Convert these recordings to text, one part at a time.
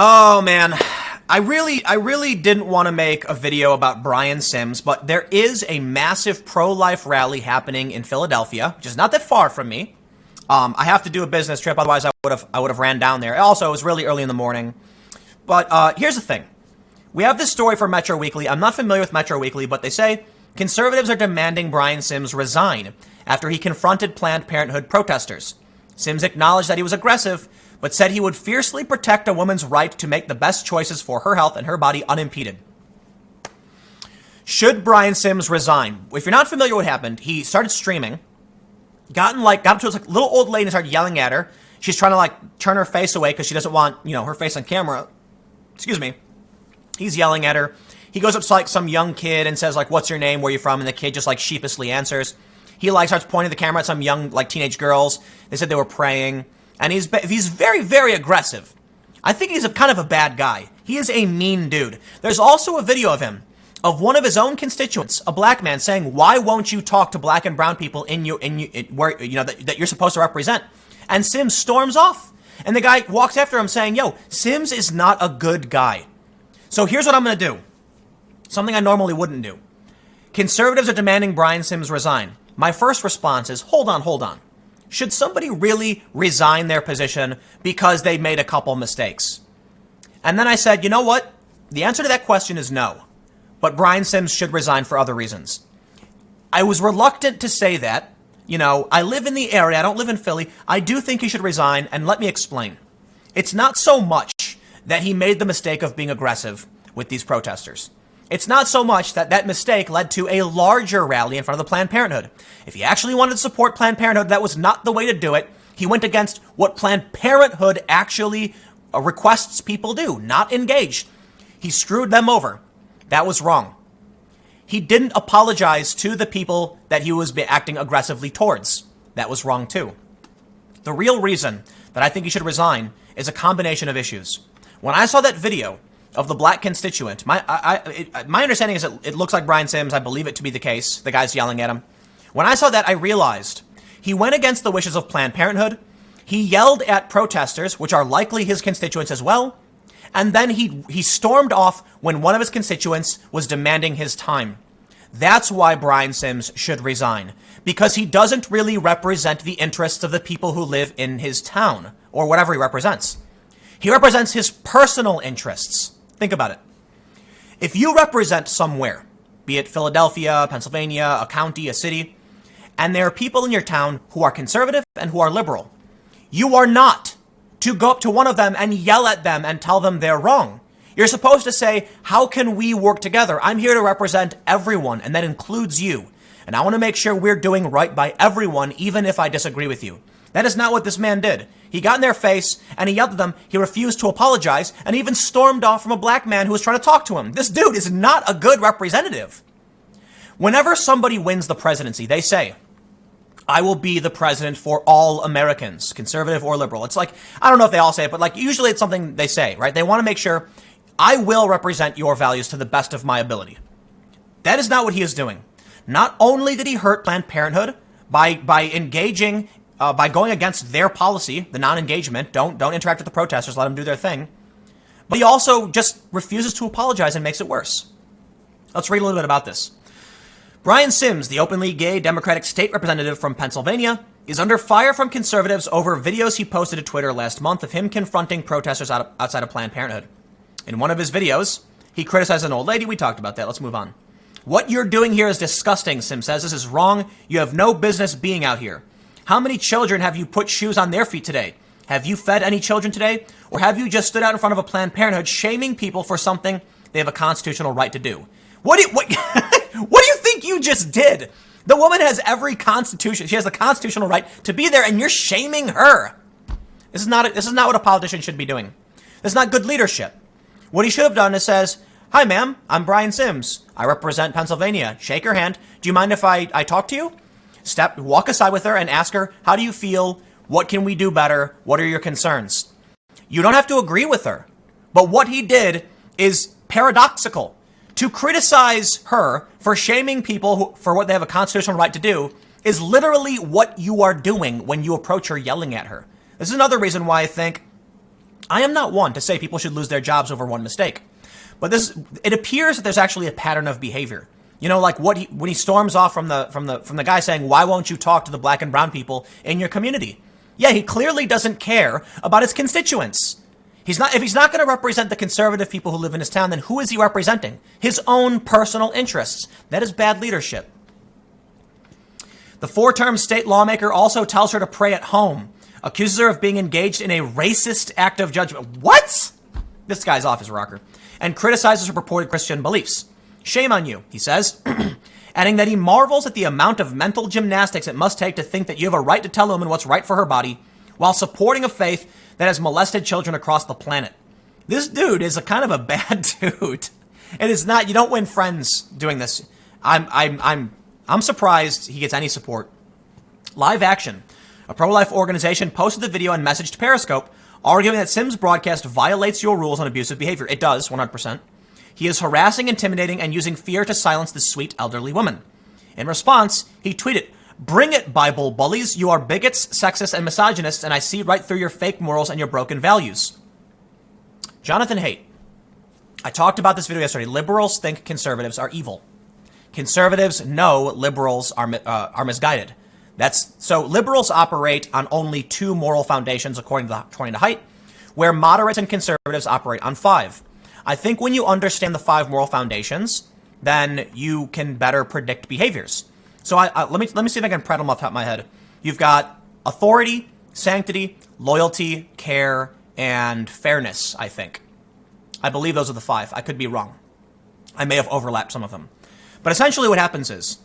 Oh man, I really didn't want to make a video about Brian Sims, but there is a massive pro-life rally happening in Philadelphia, which is not that far from me. I have to do a business trip, otherwise I would have ran down there. Also, it was really early in the morning. But here's the thing. We have this story from Metro Weekly. I'm not familiar with Metro Weekly, but they say conservatives are demanding Brian Sims resign after he confronted Planned Parenthood protesters. Sims acknowledged that he was aggressive, but said he would fiercely protect a woman's right to make the best choices for her health and her body unimpeded. Should Brian Sims resign? If you're not familiar with what happened, he started streaming, got up to this little old lady and started yelling at her. She's trying to turn her face away because she doesn't want, her face on camera. Excuse me. He's yelling at her. He goes up to some young kid and says what's your name? Where are you from? And the kid just sheepishly answers. He starts pointing the camera at some young teenage girls. They said they were praying. And he's very, very aggressive. I think he's kind of a bad guy. He is a mean dude. There's also a video of him, of one of his own constituents, a black man, saying, "Why won't you talk to black and brown people that you're supposed to represent?" And Sims storms off. And the guy walks after him saying, "Yo, Sims is not a good guy." So here's what I'm going to do. Something I normally wouldn't do. Conservatives are demanding Brian Sims resign. My first response is, hold on. Should somebody really resign their position because they made a couple mistakes? And then I said, you know what? The answer to that question is no. But Brian Sims should resign for other reasons. I was reluctant to say that. I live in the area. I don't live in Philly. I do think he should resign, and let me explain. It's not so much that he made the mistake of being aggressive with these protesters. It's not so much that mistake led to a larger rally in front of the Planned Parenthood. If he actually wanted to support Planned Parenthood, that was not the way to do it. He went against what Planned Parenthood actually requests people do, not engage. He screwed them over. That was wrong. He didn't apologize to the people that he was acting aggressively towards. That was wrong too. The real reason that I think he should resign is a combination of issues. When I saw that video of the black constituent, my understanding is it looks like Brian Sims. I believe it to be the case. The guy's yelling at him. When I saw that, I realized he went against the wishes of Planned Parenthood. He yelled at protesters, which are likely his constituents as well. And then he stormed off when one of his constituents was demanding his time. That's why Brian Sims should resign, because he doesn't really represent the interests of the people who live in his town or whatever he represents. He represents his personal interests. Think about it. If you represent somewhere, be it Philadelphia, Pennsylvania, a county, a city, and there are people in your town who are conservative and who are liberal, you are not to go up to one of them and yell at them and tell them they're wrong. You're supposed to say, how can we work together? I'm here to represent everyone, and that includes you. And I want to make sure we're doing right by everyone, even if I disagree with you. That is not what this man did. He got in their face and he yelled at them. He refused to apologize and even stormed off from a black man who was trying to talk to him. This dude is not a good representative. Whenever somebody wins the presidency, they say, I will be the president for all Americans, conservative or liberal. It's I don't know if they all say it, but usually it's something they say, right? They want to make sure I will represent your values to the best of my ability. That is not what he is doing. Not only did he hurt Planned Parenthood by engaging by going against their policy, the non-engagement, don't interact with the protesters, let them do their thing. But he also just refuses to apologize and makes it worse. Let's read a little bit about this. Brian Sims, the openly gay Democratic state representative from Pennsylvania, is under fire from conservatives over videos he posted to Twitter last month of him confronting protesters outside of Planned Parenthood. In one of his videos, he criticized an old lady. We talked about that. Let's move on. What you're doing here is disgusting, Sims says. This is wrong. You have no business being out here. How many children have you put shoes on their feet today? Have you fed any children today? Or have you just stood out in front of a Planned Parenthood shaming people for something they have a constitutional right to do? What do you think you just did? The woman has every constitution. She has the constitutional right to be there, and you're shaming her. This is not what a politician should be doing. This is not good leadership. What he should have done is says, hi, ma'am, I'm Brian Sims. I represent Pennsylvania. Shake her hand. Do you mind if I talk to you? Walk aside with her and ask her, how do you feel? What can we do better? What are your concerns? You don't have to agree with her. But what he did is paradoxical. To criticize her for shaming people for what they have a constitutional right to do is literally what you are doing when you approach her yelling at her. This is another reason why I think I am not one to say people should lose their jobs over one mistake. But it appears that there's actually a pattern of behavior. You know, like when he storms off from the guy saying, why won't you talk to the black and brown people in your community? Yeah, he clearly doesn't care about his constituents. If he's not going to represent the conservative people who live in his town, then who is he representing? His own personal interests. That is bad leadership. The 4-term state lawmaker also tells her to pray at home, accuses her of being engaged in a racist act of judgment. What? This guy's off his rocker. And criticizes her purported Christian beliefs. Shame on you, he says, adding that he marvels at the amount of mental gymnastics it must take to think that you have a right to tell a woman what's right for her body while supporting a faith that has molested children across the planet. This dude is a kind of a bad dude. It is not, you don't win friends doing this. I'm surprised he gets any support. Live Action, a pro-life organization, posted the video and messaged Periscope, arguing that Sims' broadcast violates your rules on abusive behavior. It does, 100%. He is harassing, intimidating, and using fear to silence this sweet elderly woman. In response, he tweeted, "Bring it, Bible bullies. You are bigots, sexists, and misogynists, and I see right through your fake morals and your broken values." Jonathan Haidt. I talked about this video yesterday. Liberals think conservatives are evil. Conservatives know liberals are misguided. So liberals operate on only 2 moral foundations, according to Haidt, where moderates and conservatives operate on 5. I think when you understand the 5 moral foundations, then you can better predict behaviors. So let me see if I can prattle them off the top of my head. You've got authority, sanctity, loyalty, care, and fairness, I think. I believe those are the 5. I could be wrong. I may have overlapped some of them. But essentially what happens is,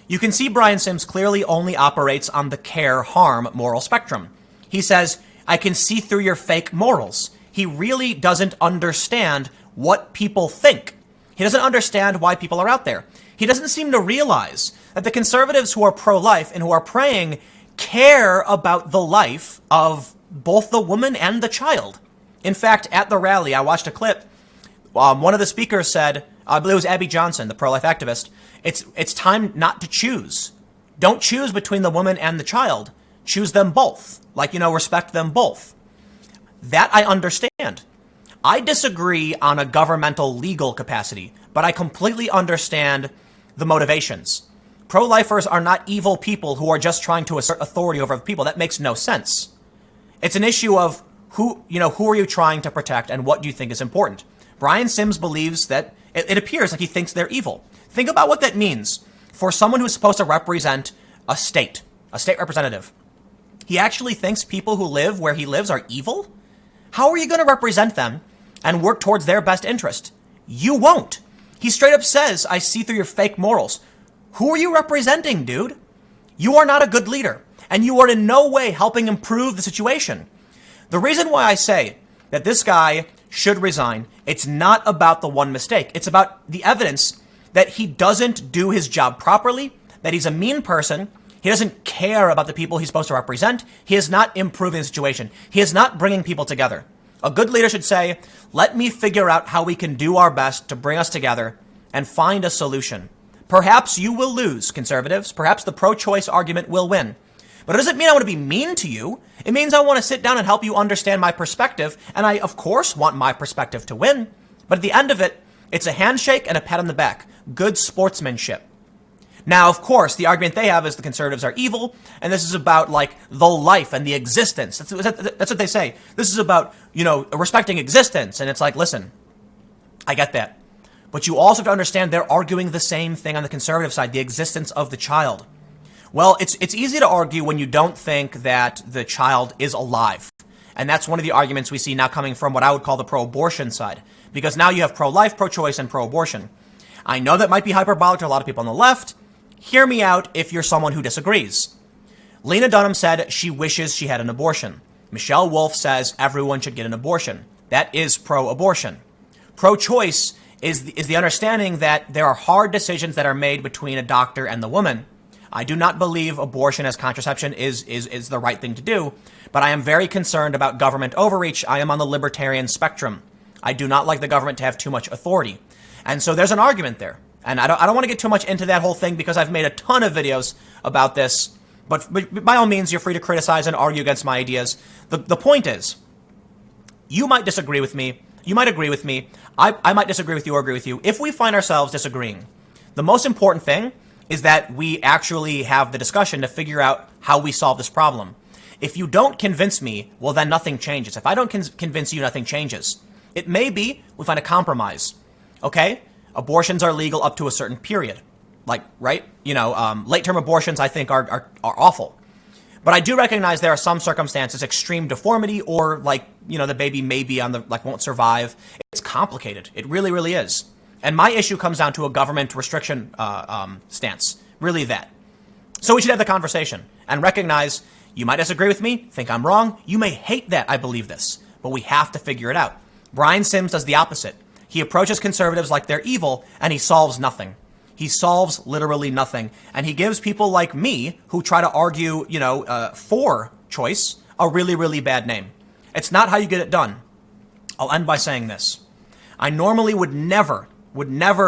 you can see Brian Sims clearly only operates on the care-harm moral spectrum. He says, I can see through your fake morals. He really doesn't understand what people think. He doesn't understand why people are out there. He doesn't seem to realize that the conservatives who are pro-life and who are praying care about the life of both the woman and the child. In fact, at the rally, I watched a clip. One of the speakers said, I believe it was Abby Johnson, the pro-life activist, it's time not to choose. Don't choose between the woman and the child. Choose them both. Respect them both. That I understand. I disagree on a governmental legal capacity, but I completely understand the motivations. Pro-lifers are not evil people who are just trying to assert authority over other people. That makes no sense. It's an issue of who are you trying to protect and what do you think is important? Brian Sims believes that it appears like he thinks they're evil. Think about what that means for someone who's supposed to represent a state representative. He actually thinks people who live where he lives are evil? How are you going to represent them and work towards their best interest? You won't. He straight up says, I see through your fake morals. Who are you representing, dude? You are not a good leader, and you are in no way helping improve the situation. The reason why I say that this guy should resign, it's not about the one mistake. It's about the evidence that he doesn't do his job properly, that he's a mean person. He doesn't care about the people he's supposed to represent. He is not improving the situation. He is not bringing people together. A good leader should say, let me figure out how we can do our best to bring us together and find a solution. Perhaps you will lose, conservatives. Perhaps the pro-choice argument will win. But it doesn't mean I want to be mean to you. It means I want to sit down and help you understand my perspective. And I, of course, want my perspective to win. But at the end of it, it's a handshake and a pat on the back. Good sportsmanship. Now, of course, the argument they have is the conservatives are evil, and this is about, the life and the existence. That's what they say. This is about, respecting existence. And it's like, listen, I get that. But you also have to understand they're arguing the same thing on the conservative side, the existence of the child. Well, it's easy to argue when you don't think that the child is alive. And that's one of the arguments we see now coming from what I would call the pro-abortion side. Because now you have pro-life, pro-choice, and pro-abortion. I know that might be hyperbolic to a lot of people on the left. Hear me out if you're someone who disagrees. Lena Dunham said she wishes she had an abortion. Michelle Wolf says everyone should get an abortion. That is pro-abortion. Pro-choice is the understanding that there are hard decisions that are made between a doctor and the woman. I do not believe abortion as contraception is the right thing to do, but I am very concerned about government overreach. I am on the libertarian spectrum. I do not like the government to have too much authority. And so there's an argument there. And I don't want to get too much into that whole thing because I've made a ton of videos about this. But by all means, you're free to criticize and argue against my ideas. The point is, You might disagree with me. You might agree with me. I might disagree with you or agree with you. If we find ourselves disagreeing, the most important thing is that we actually have the discussion to figure out how we solve this problem. If you don't convince me, well, then nothing changes. If I don't convince you, nothing changes. It may be we find a compromise. Okay? Abortions are legal up to a certain period. Like, right? Late-term abortions, I think, are awful. But I do recognize there are some circumstances, extreme deformity, or the baby may be won't survive. It's complicated. It really, really is. And my issue comes down to a government restriction stance. Really that. So we should have the conversation and recognize you might disagree with me, think I'm wrong. You may hate that I believe this, but we have to figure it out. Brian Sims does the opposite. He approaches conservatives like they're evil, and he solves nothing. He solves literally nothing. And he gives people like me who try to argue, for choice, a really, really bad name. It's not how you get it done. I'll end by saying this. I normally would never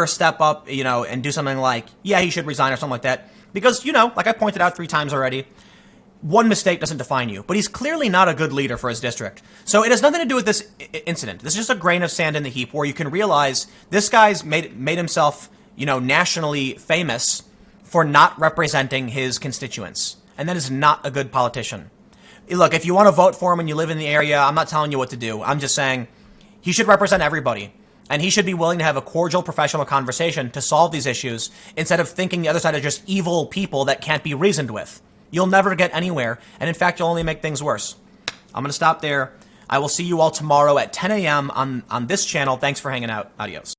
step up, and do something like, yeah, he should resign or something like that. Because, like I pointed out 3 times already, one mistake doesn't define you. But he's clearly not a good leader for his district. So it has nothing to do with this incident. This is just a grain of sand in the heap where you can realize this guy's made himself, nationally famous for not representing his constituents. And that is not a good politician. Look, if you want to vote for him and you live in the area, I'm not telling you what to do. I'm just saying he should represent everybody. And he should be willing to have a cordial professional conversation to solve these issues instead of thinking the other side are just evil people that can't be reasoned with. You'll never get anywhere. And in fact, you'll only make things worse. I'm going to stop there. I will see you all tomorrow at 10 a.m. on this channel. Thanks for hanging out. Adios.